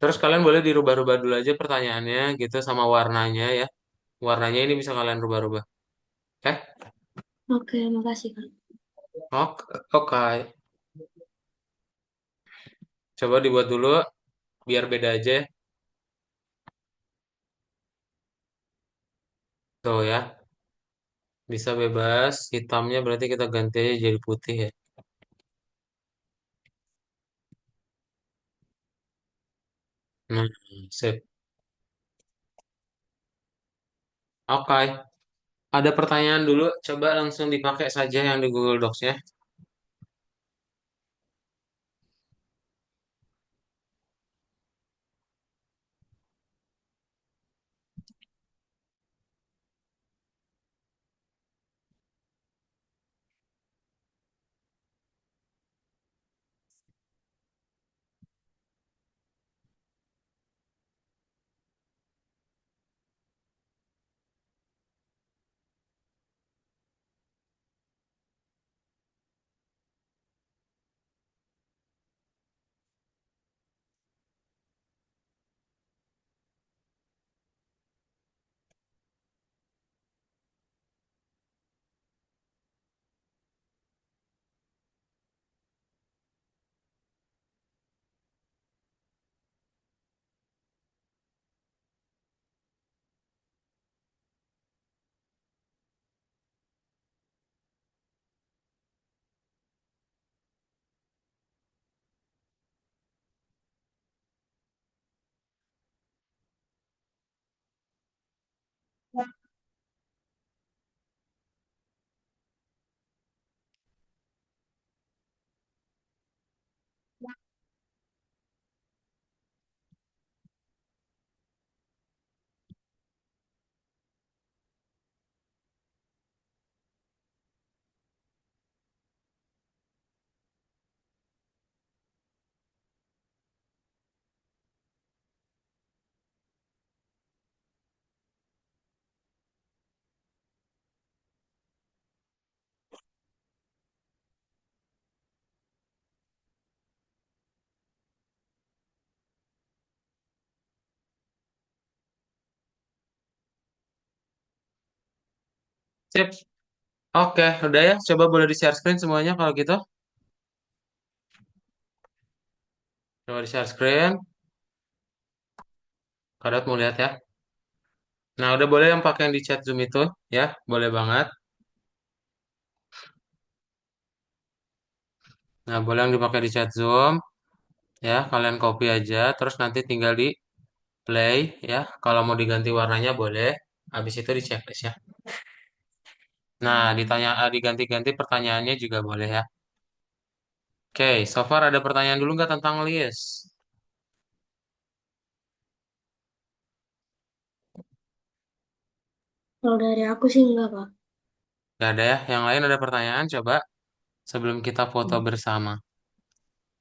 Terus kalian boleh dirubah-rubah dulu aja pertanyaannya gitu sama warnanya ya. Warnanya ini bisa kalian rubah-rubah. Oke? Oke, makasih, Kak. Oke. Oke. Coba dibuat dulu biar beda aja. Tuh ya. Bisa bebas. Hitamnya berarti kita ganti aja jadi putih ya. Nah, sip. Oke. Ada pertanyaan dulu. Coba langsung dipakai saja yang di Google Docs-nya. Sip. Oke, udah ya. Coba boleh di-share screen semuanya kalau gitu. Coba di-share screen. Kalian mau lihat ya. Nah, udah boleh yang pakai yang di chat Zoom itu ya. Boleh banget. Nah, boleh yang dipakai di chat Zoom ya, kalian copy aja terus nanti tinggal di play ya. Kalau mau diganti warnanya boleh. Habis itu di checklist ya. Nah, diganti-ganti pertanyaannya juga boleh ya. Oke, so far ada pertanyaan dulu nggak tentang list? Kalau dari aku sih enggak, Kak. Nggak ada ya? Yang lain ada pertanyaan? Coba sebelum kita foto bersama.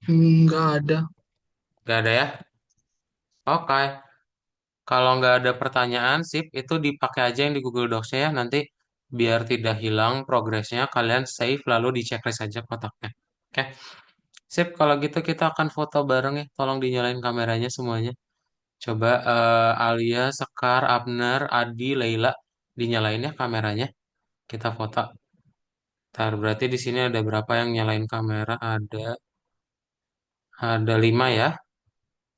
Nggak ada. Nggak ada ya? Oke. Kalau nggak ada pertanyaan, sip, itu dipakai aja yang di Google Docs-nya ya. Nanti biar tidak hilang progresnya, kalian save lalu di checklist aja kotaknya. Oke. Sip, kalau gitu kita akan foto bareng ya. Tolong dinyalain kameranya semuanya. Coba Alia, Sekar, Abner, Adi, Leila dinyalain ya kameranya. Kita foto. Ntar berarti di sini ada berapa yang nyalain kamera? Ada 5 ya.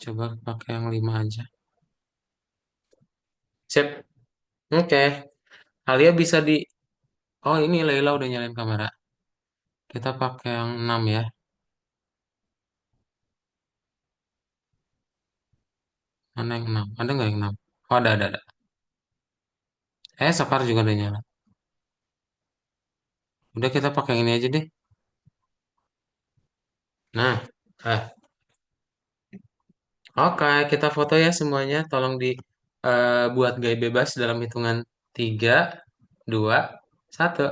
Coba pakai yang 5 aja. Sip. Oke. Alia bisa di... Oh ini Leila udah nyalain kamera. Kita pakai yang 6 ya. Mana yang 6? Ada nggak yang 6? Oh ada. Sekar juga udah nyala. Udah kita pakai yang ini aja deh. Nah. Oke, kita foto ya semuanya. Tolong buat gaya bebas dalam hitungan 3, 2, 1.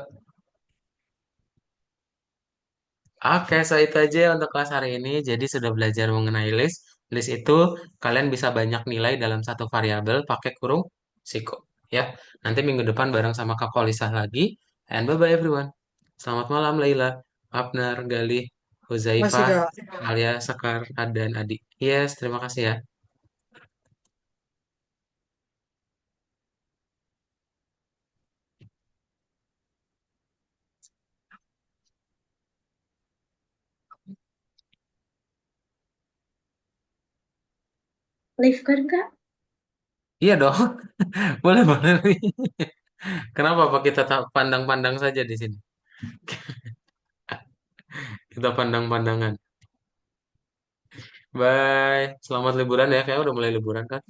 Oke, so itu aja untuk kelas hari ini. Jadi sudah belajar mengenai list. List itu kalian bisa banyak nilai dalam satu variabel pakai kurung siko. Ya, nanti minggu depan bareng sama Kak Kolisah lagi. And bye-bye everyone. Selamat malam Laila, Abner, Galih, Masih, Huzaifah, Kak. Alia, Sekar, dan Adi. Yes, terima kasih ya. Live kan, Kak? Iya dong, boleh boleh. Kenapa Pak kita pandang-pandang saja di sini? Kita pandang-pandangan. Bye. Selamat liburan ya. Kayak udah mulai liburan kan?